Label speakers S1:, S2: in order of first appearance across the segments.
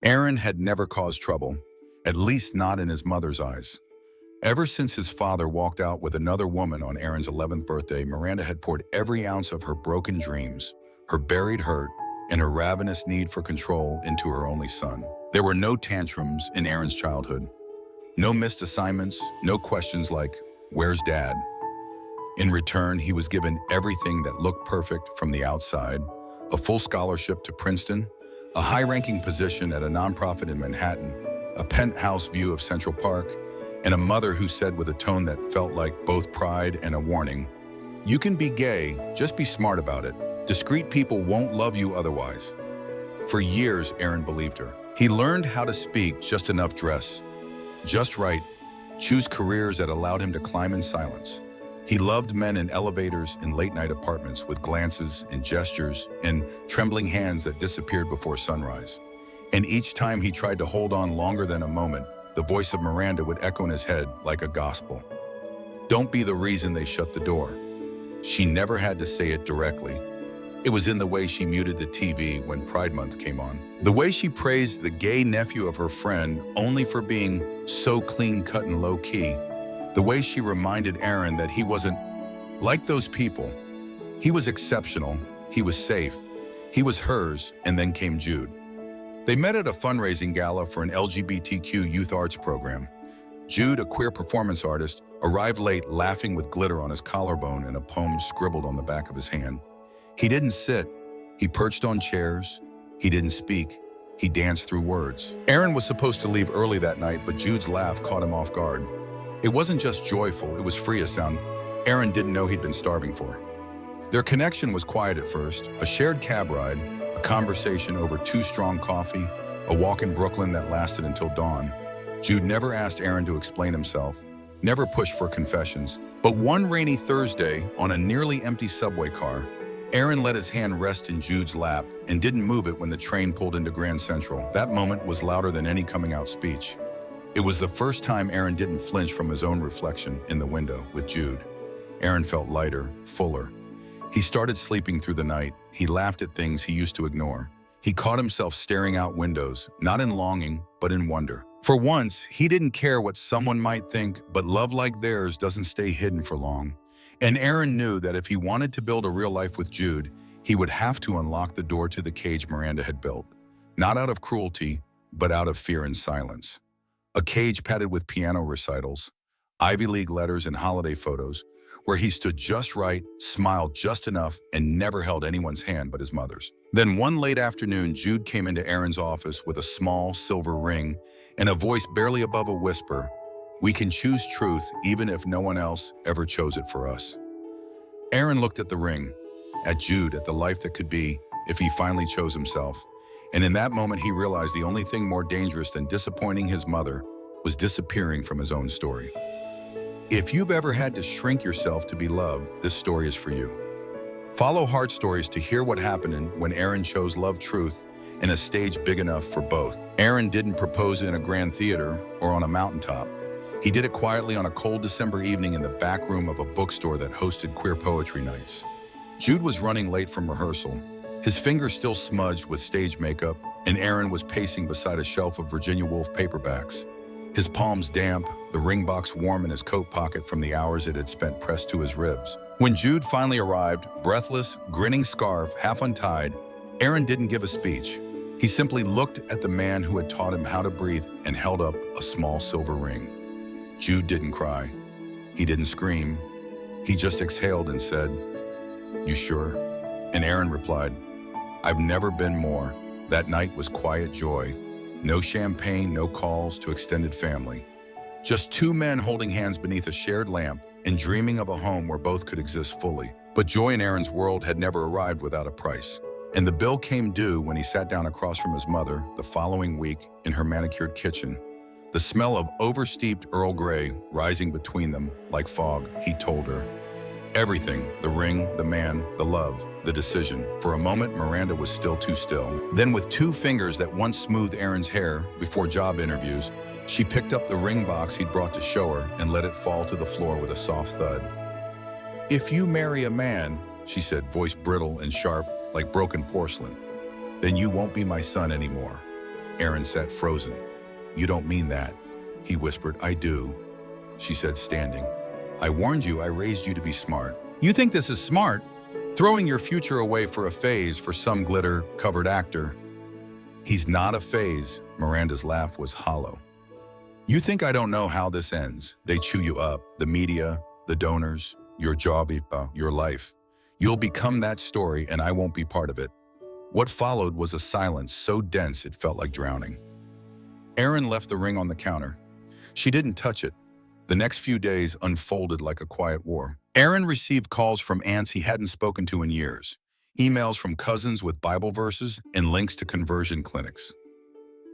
S1: Aaron had never caused trouble, at least not in his mother's eyes. Ever since his father walked out with another woman on Aaron's 11th birthday, Miranda had poured every ounce of her broken dreams, her buried hurt, and her ravenous need for control into her only son. There were no tantrums in Aaron's childhood. No missed assignments, no questions like, "Where's Dad?" In return, he was given everything that looked perfect from the outside: a full scholarship to Princeton, a high-ranking position at a nonprofit in Manhattan, a penthouse view of Central Park, and a mother who said with a tone that felt like both pride and a warning, "You can be gay, just be smart about it. Discreet people won't love you otherwise." For years, Aaron believed her. He learned how to speak just enough, dress just right, choose careers that allowed him to climb in silence. He loved men in elevators in late-night apartments with glances and gestures and trembling hands that disappeared before sunrise. And each time he tried to hold on longer than a moment, the voice of Miranda would echo in his head like a gospel. "Don't be the reason they shut the door." She never had to say it directly. It was in the way she muted the TV when Pride Month came on. The way she praised the gay nephew of her friend only for being so clean-cut and low-key. The way she reminded Aaron that he wasn't like those people. He was exceptional, he was safe, he was hers, and then came Jude. They met at a fundraising gala for an LGBTQ youth arts program. Jude, a queer performance artist, arrived late laughing with glitter on his collarbone and a poem scribbled on the back of his hand. He didn't sit, he perched on chairs. He didn't speak, he danced through words. Aaron was supposed to leave early that night, but Jude's laugh caught him off guard. It wasn't just joyful, it was free, a sound Aaron didn't know he'd been starving for. Their connection was quiet at first, a shared cab ride, a conversation over 2 strong coffee, a walk in Brooklyn that lasted until dawn. Jude never asked Aaron to explain himself, never pushed for confessions. But one rainy Thursday, on a nearly empty subway car, Aaron let his hand rest in Jude's lap and didn't move it when the train pulled into Grand Central. That moment was louder than any coming-out speech. It was the first time Aaron didn't flinch from his own reflection in the window with Jude. Aaron felt lighter, fuller. He started sleeping through the night. He laughed at things he used to ignore. He caught himself staring out windows, not in longing, but in wonder. For once, he didn't care what someone might think, but love like theirs doesn't stay hidden for long. And Aaron knew that if he wanted to build a real life with Jude, he would have to unlock the door to the cage Miranda had built. Not out of cruelty, but out of fear and silence. A cage padded with piano recitals, Ivy League letters and holiday photos, where he stood just right, smiled just enough, and never held anyone's hand but his mother's. Then one late afternoon, Jude came into Aaron's office with a small silver ring and a voice barely above a whisper. "We can choose truth even if no one else ever chose it for us." Aaron looked at the ring, at Jude, at the life that could be if he finally chose himself. And in that moment, he realized the only thing more dangerous than disappointing his mother was disappearing from his own story. If you've ever had to shrink yourself to be loved, this story is for you. Follow Heart Stories to hear what happened when Aaron chose love, truth, and a stage big enough for both. Aaron didn't propose in a grand theater or on a mountaintop. He did it quietly on a cold December evening in the back room of a bookstore that hosted queer poetry nights. Jude was running late from rehearsal, his fingers still smudged with stage makeup, and Aaron was pacing beside a shelf of Virginia Woolf paperbacks. His palms damp, the ring box warm in his coat pocket from the hours it had spent pressed to his ribs. When Jude finally arrived, breathless, grinning scarf half untied, Aaron didn't give a speech. He simply looked at the man who had taught him how to breathe and held up a small silver ring. Jude didn't cry. He didn't scream. He just exhaled and said, "You sure?" And Aaron replied, "I've never been more." That night was quiet joy. No champagne, no calls to extended family. Just 2 men holding hands beneath a shared lamp and dreaming of a home where both could exist fully. But joy in Aaron's world had never arrived without a price. And the bill came due when he sat down across from his mother the following week in her manicured kitchen. The smell of oversteeped Earl Grey rising between them like fog, he told her. Everything, the ring, the man, the love, the decision. For a moment, Miranda was still too still. Then with 2 fingers that once smoothed Aaron's hair before job interviews, she picked up the ring box he'd brought to show her and let it fall to the floor with a soft thud. "If you marry a man," she said, voice brittle and sharp like broken porcelain, "then you won't be my son anymore." Aaron sat frozen. "You don't mean that," he whispered. "I do," she said, standing. "I warned you, I raised you to be smart." "You think this is smart? Throwing your future away for a phase for some glitter-covered actor?" "He's not a phase." Miranda's laugh was hollow. "You think I don't know how this ends? They chew you up, the media, the donors, your job, your life. You'll become that story and I won't be part of it." What followed was a silence so dense it felt like drowning. Aaron left the ring on the counter. She didn't touch it. The next few days unfolded like a quiet war. Aaron received calls from aunts he hadn't spoken to in years, emails from cousins with Bible verses and links to conversion clinics.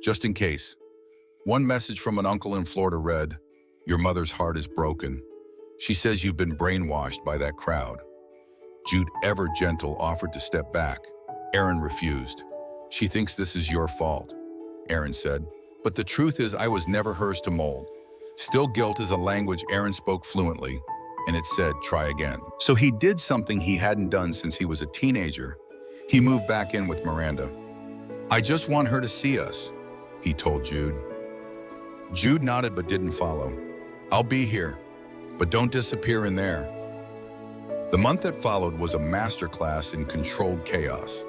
S1: Just in case. One message from an uncle in Florida read, "Your mother's heart is broken. She says you've been brainwashed by that crowd." Jude, ever gentle, offered to step back. Aaron refused. "She thinks this is your fault," Aaron said. "But the truth is I was never hers to mold." Still, guilt is a language Aaron spoke fluently, and it said, "Try again." So he did something he hadn't done since he was a teenager. He moved back in with Miranda. "I just want her to see us," he told Jude. Jude nodded but didn't follow. "I'll be here, but don't disappear in there." The month that followed was a masterclass in controlled chaos.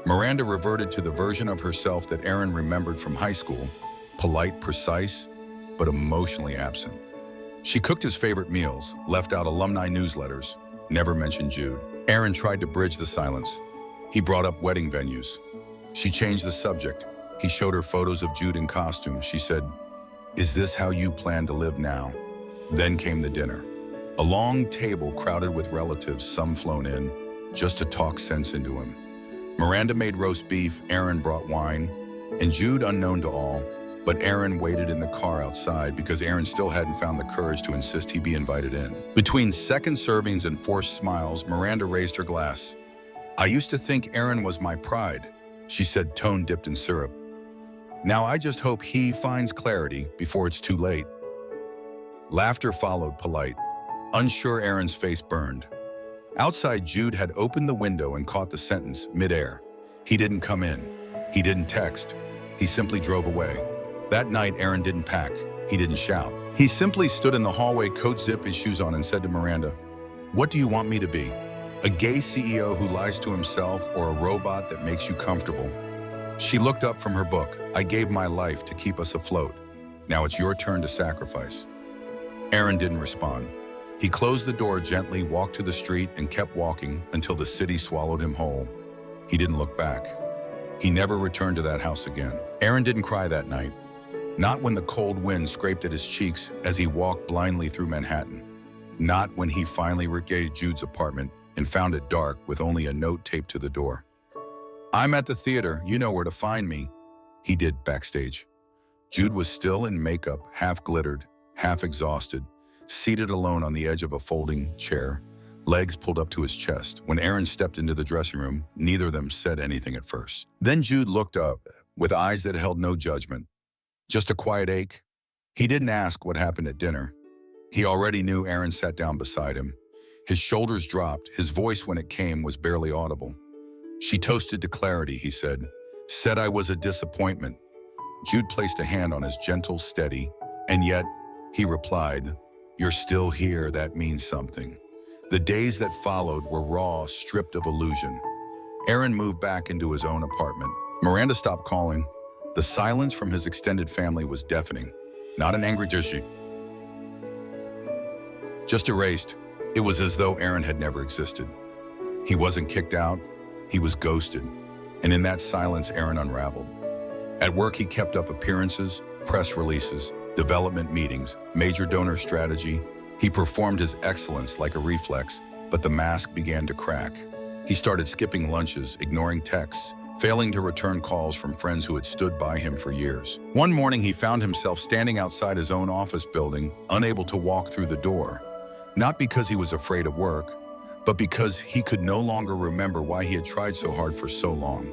S1: Miranda reverted to the version of herself that Aaron remembered from high school, polite, precise, but emotionally absent. She cooked his favorite meals, left out alumni newsletters, never mentioned Jude. Aaron tried to bridge the silence. He brought up wedding venues. She changed the subject. He showed her photos of Jude in costume. She said, "Is this how you plan to live now?" Then came the dinner. A long table crowded with relatives, some flown in, just to talk sense into him. Miranda made roast beef, Aaron brought wine, and Jude unknown to all, but Aaron waited in the car outside because Aaron still hadn't found the courage to insist he be invited in. Between second servings and forced smiles, Miranda raised her glass. "I used to think Aaron was my pride," she said, tone dipped in syrup. "Now I just hope he finds clarity before it's too late." Laughter followed, polite. Unsure, Aaron's face burned. Outside, Jude had opened the window and caught the sentence midair. He didn't come in. He didn't text. He simply drove away. That night, Aaron didn't pack. He didn't shout. He simply stood in the hallway, coat zip his shoes on, and said to Miranda, "What do you want me to be? A gay CEO who lies to himself or a robot that makes you comfortable?" She looked up from her book. "I gave my life to keep us afloat. Now it's your turn to sacrifice." Aaron didn't respond. He closed the door gently, walked to the street, and kept walking until the city swallowed him whole. He didn't look back. He never returned to that house again. Aaron didn't cry that night. Not when the cold wind scraped at his cheeks as he walked blindly through Manhattan. Not when he finally regained Jude's apartment and found it dark with only a note taped to the door. "I'm at the theater, you know where to find me," he did backstage. Jude was still in makeup, half glittered, half exhausted, seated alone on the edge of a folding chair, legs pulled up to his chest. When Aaron stepped into the dressing room, neither of them said anything at first. Then Jude looked up, with eyes that held no judgment. Just a quiet ache? He didn't ask what happened at dinner. He already knew. Aaron sat down beside him. His shoulders dropped. His voice, when it came, was barely audible. "She toasted to clarity," he said. "Said I was a disappointment." Jude placed a hand on his gentle, steady, "And yet," he replied, "you're still here, that means something." The days that followed were raw, stripped of illusion. Aaron moved back into his own apartment. Miranda stopped calling. The silence from his extended family was deafening. Not an angry gesture, just erased. It was as though Aaron had never existed. He wasn't kicked out, he was ghosted. And in that silence, Aaron unraveled. At work, he kept up appearances, press releases, development meetings, major donor strategy. He performed his excellence like a reflex, but the mask began to crack. He started skipping lunches, ignoring texts, failing to return calls from friends who had stood by him for years. One morning, he found himself standing outside his own office building, unable to walk through the door. Not because he was afraid of work, but because he could no longer remember why he had tried so hard for so long.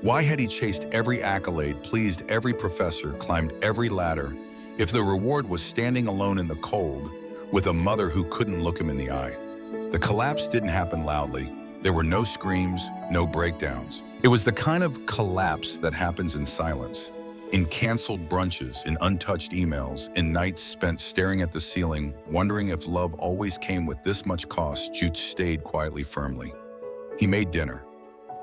S1: Why had he chased every accolade, pleased every professor, climbed every ladder, if the reward was standing alone in the cold, with a mother who couldn't look him in the eye? The collapse didn't happen loudly. There were no screams, no breakdowns. It was the kind of collapse that happens in silence. In canceled brunches, in untouched emails, in nights spent staring at the ceiling, wondering if love always came with this much cost, Jude stayed quietly firmly. He made dinner,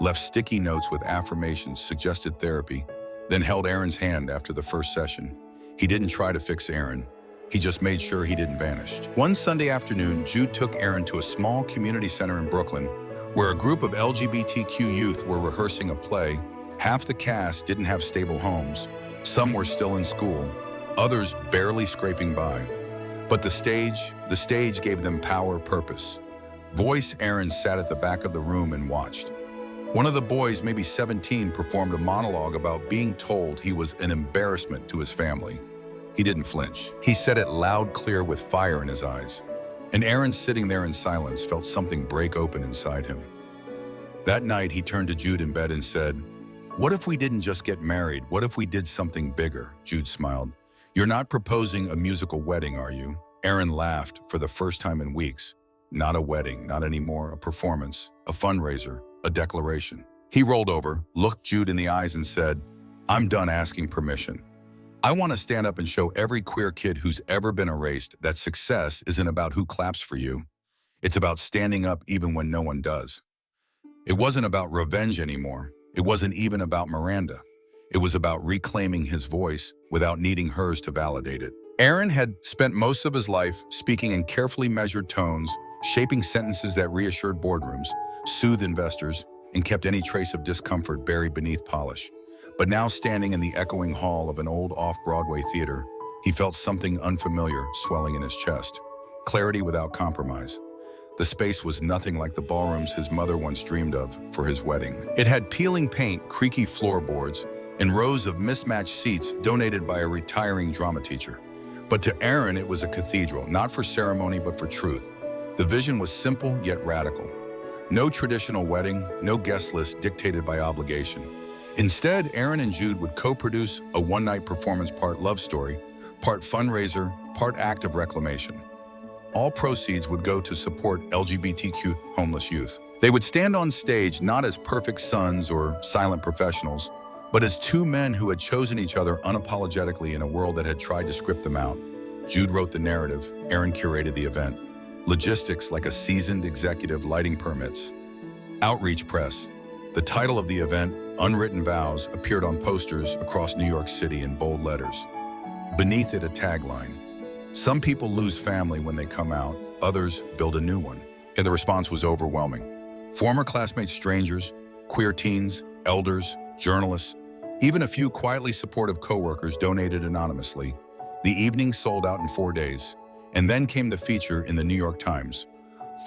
S1: left sticky notes with affirmations, suggested therapy, then held Aaron's hand after the first session. He didn't try to fix Aaron. He just made sure he didn't vanish. One Sunday afternoon, Jude took Aaron to a small community center in Brooklyn, where a group of LGBTQ youth were rehearsing a play. Half the cast didn't have stable homes. Some were still in school, others barely scraping by. But the stage gave them power, purpose. Voice Aaron sat at the back of the room and watched. One of the boys, maybe 17, performed a monologue about being told he was an embarrassment to his family. He didn't flinch. He said it loud, clear, with fire in his eyes. And Aaron, sitting there in silence, felt something break open inside him. That night, he turned to Jude in bed and said, "What if we didn't just get married? What if we did something bigger?" Jude smiled. "You're not proposing a musical wedding, are you?" Aaron laughed for the first time in weeks. Not a wedding, not anymore, a performance, a fundraiser, a declaration. He rolled over, looked Jude in the eyes and said, "I'm done asking permission. I want to stand up and show every queer kid who's ever been erased that success isn't about who claps for you. It's about standing up even when no one does." It wasn't about revenge anymore. It wasn't even about Miranda. It was about reclaiming his voice without needing hers to validate it. Aaron had spent most of his life speaking in carefully measured tones, shaping sentences that reassured boardrooms, soothed investors, and kept any trace of discomfort buried beneath polish. But now, standing in the echoing hall of an old off-Broadway theater, he felt something unfamiliar swelling in his chest. Clarity without compromise. The space was nothing like the ballrooms his mother once dreamed of for his wedding. It had peeling paint, creaky floorboards, and rows of mismatched seats donated by a retiring drama teacher. But to Aaron, it was a cathedral, not for ceremony but for truth. The vision was simple yet radical. No traditional wedding, no guest list dictated by obligation. Instead, Aaron and Jude would co-produce a one-night performance, part love story, part fundraiser, part act of reclamation. All proceeds would go to support LGBTQ homeless youth. They would stand on stage not as perfect sons or silent professionals, but as two men who had chosen each other unapologetically in a world that had tried to script them out. Jude wrote the narrative, Aaron curated the event. Logistics like a seasoned executive, lighting permits. Outreach press. The title of the event, Unwritten Vows, appeared on posters across New York City in bold letters. Beneath it, a tagline. Some people lose family when they come out, others build a new one. And the response was overwhelming. Former classmates, strangers, queer teens, elders, journalists, even a few quietly supportive coworkers donated anonymously. The evening sold out in 4 days. And then came the feature in the New York Times.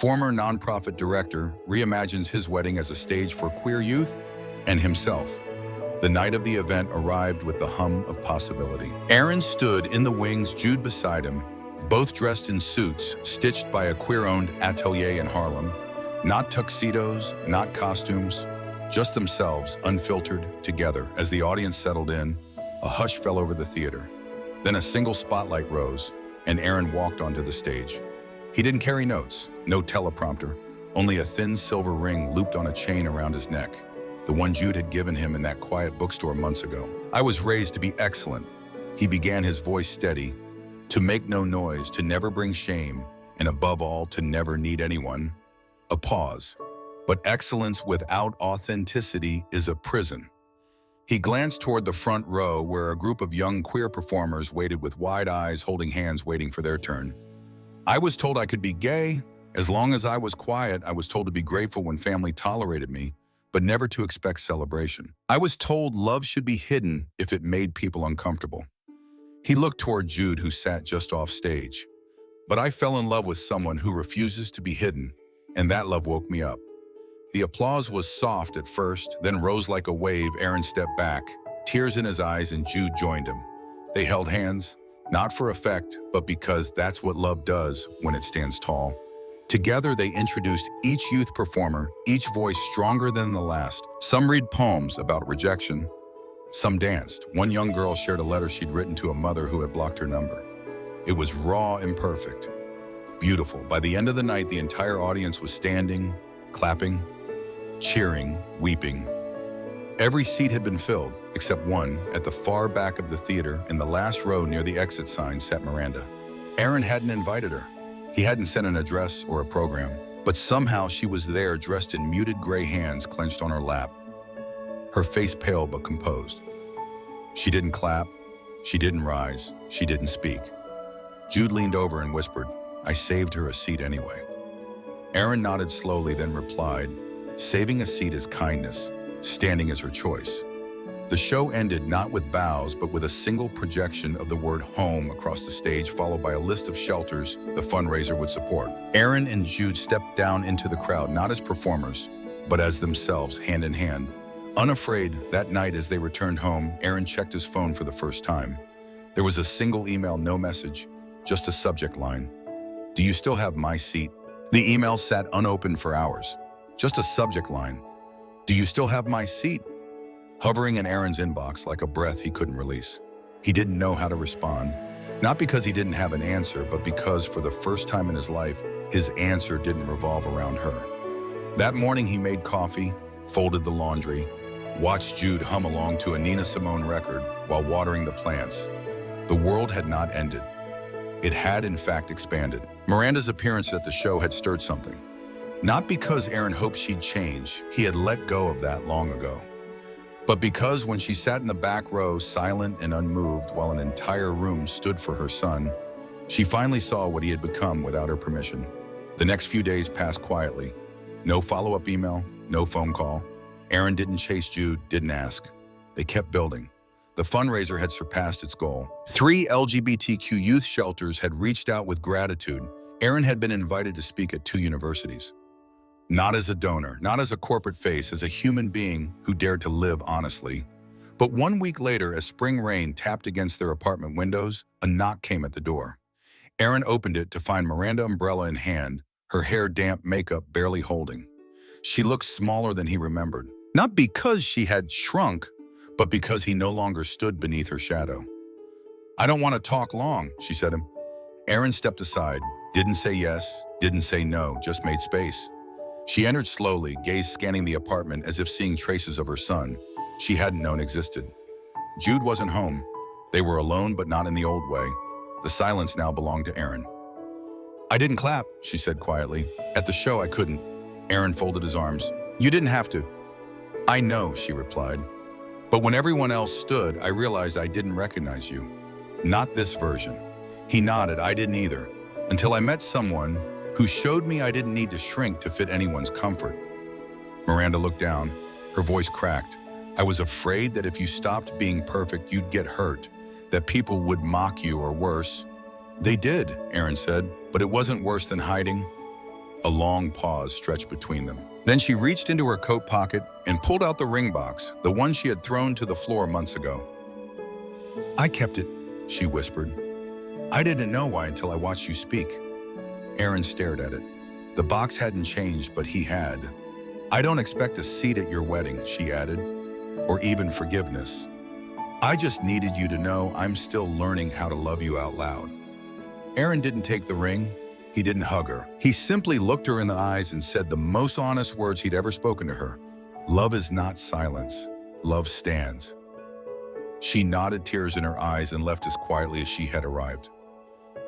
S1: Former nonprofit director reimagines his wedding as a stage for queer youth and himself. The night of the event arrived with the hum of possibility. Aaron stood in the wings, Jude beside him, both dressed in suits stitched by a queer-owned atelier in Harlem. Not tuxedos, not costumes, just themselves, unfiltered, together. As the audience settled in, a hush fell over the theater. Then a single spotlight rose, and Aaron walked onto the stage. He didn't carry notes, no teleprompter, only a thin silver ring looped on a chain around his neck, the one Jude had given him in that quiet bookstore months ago. "I was raised to be excellent," he began, his voice steady, "to make no noise, to never bring shame, and above all, to never need anyone." A pause. "But excellence without authenticity is a prison." He glanced toward the front row where a group of young queer performers waited with wide eyes, holding hands, waiting for their turn. "I was told I could be gay. As long as I was quiet, I was told to be grateful when family tolerated me, but never to expect celebration. I was told love should be hidden if it made people uncomfortable." He looked toward Jude, who sat just off stage. "But I fell in love with someone who refuses to be hidden, and that love woke me up." The applause was soft at first, then rose like a wave. Aaron stepped back, tears in his eyes, and Jude joined him. They held hands, not for effect, but because that's what love does when it stands tall. Together, they introduced each youth performer, each voice stronger than the last. Some read poems about rejection. Some danced. One young girl shared a letter she'd written to a mother who had blocked her number. It was raw, imperfect, beautiful. By the end of the night, the entire audience was standing, clapping, cheering, weeping. Every seat had been filled, except one. At the far back of the theater, in the last row near the exit sign, sat Miranda. Aaron hadn't invited her. He hadn't sent an address or a program. But somehow she was there, dressed in muted gray hands clenched on her lap. Her face pale but composed. She didn't clap. She didn't rise. She didn't speak. Jude leaned over and whispered, "I saved her a seat anyway." Aaron nodded slowly, then replied, "Saving a seat is kindness. Standing is her choice." The show ended not with bows, but with a single projection of the word home across the stage, followed by a list of shelters the fundraiser would support. Aaron and Jude stepped down into the crowd, not as performers, but as themselves, hand in hand. Unafraid, that night as they returned home, Aaron checked his phone for the first time. There was a single email, no message, just a subject line. "Do you still have my seat?" The email sat unopened for hours. Just a subject line. "Do you still have my seat?" Hovering in Aaron's inbox like a breath he couldn't release. He didn't know how to respond, not because he didn't have an answer, but because for the first time in his life, his answer didn't revolve around her. That morning he made coffee, folded the laundry, watched Jude hum along to a Nina Simone record while watering the plants. The world had not ended. It had in fact expanded. Miranda's appearance at the show had stirred something. Not because Aaron hoped she'd change, he had let go of that long ago. But because when she sat in the back row, silent and unmoved, while an entire room stood for her son, she finally saw what he had become without her permission. The next few days passed quietly. No follow-up email, no phone call. Aaron didn't chase Jude, didn't ask. They kept building. The fundraiser had surpassed its goal. 3 LGBTQ youth shelters had reached out with gratitude. Aaron had been invited to speak at 2 universities. Not as a donor, not as a corporate face, as a human being who dared to live honestly. But 1 week later, as spring rain tapped against their apartment windows, a knock came at the door. Aaron opened it to find Miranda, umbrella in hand, her hair damp, makeup barely holding. She looked smaller than he remembered. Not because she had shrunk, but because he no longer stood beneath her shadow. "I don't want to talk long," she said. Aaron stepped aside, didn't say yes, didn't say no, just made space. She entered slowly, gaze scanning the apartment as if seeing traces of her son she hadn't known existed. Jude wasn't home. They were alone, but not in the old way. The silence now belonged to Aaron. "I didn't clap," she said quietly. "At the show, I couldn't." Aaron folded his arms. "You didn't have to." "I know," she replied. "But when everyone else stood, I realized I didn't recognize you. Not this version." He nodded. "I didn't either, until I met someone who showed me I didn't need to shrink to fit anyone's comfort." Miranda looked down. Her voice cracked. "I was afraid that if you stopped being perfect, you'd get hurt, that people would mock you or worse." "They did," Aaron said, "but it wasn't worse than hiding." A long pause stretched between them. Then she reached into her coat pocket and pulled out the ring box, the one she had thrown to the floor months ago. "I kept it," she whispered. "I didn't know why until I watched you speak." Aaron stared at it. The box hadn't changed, but he had. "I don't expect a seat at your wedding," she added, "or even forgiveness. I just needed you to know I'm still learning how to love you out loud." Aaron didn't take the ring. He didn't hug her. He simply looked her in the eyes and said the most honest words he'd ever spoken to her. "Love is not silence. Love stands." She nodded, tears in her eyes, and left as quietly as she had arrived.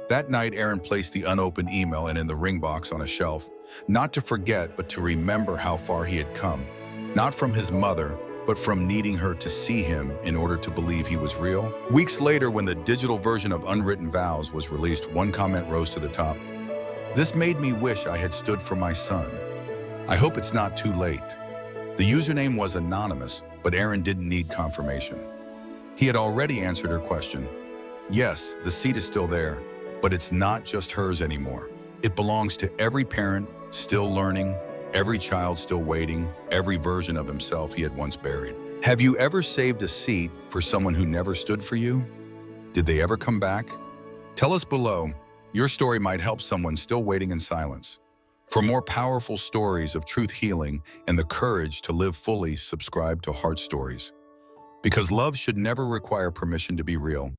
S1: That night, Aaron placed the unopened email and in the ring box on a shelf, not to forget, but to remember how far he had come, not from his mother, but from needing her to see him in order to believe he was real. Weeks later, when the digital version of Unwritten Vows was released, one comment rose to the top. "This made me wish I had stood for my son. I hope it's not too late." The username was anonymous, but Aaron didn't need confirmation. He had already answered her question. Yes, the seat is still there, but it's not just hers anymore. It belongs to every parent still learning, every child still waiting, every version of himself he had once buried. Have you ever saved a seat for someone who never stood for you? Did they ever come back? Tell us below. Your story might help someone still waiting in silence. For more powerful stories of truth healing and the courage to live fully, subscribe to Heart Stories. Because love should never require permission to be real.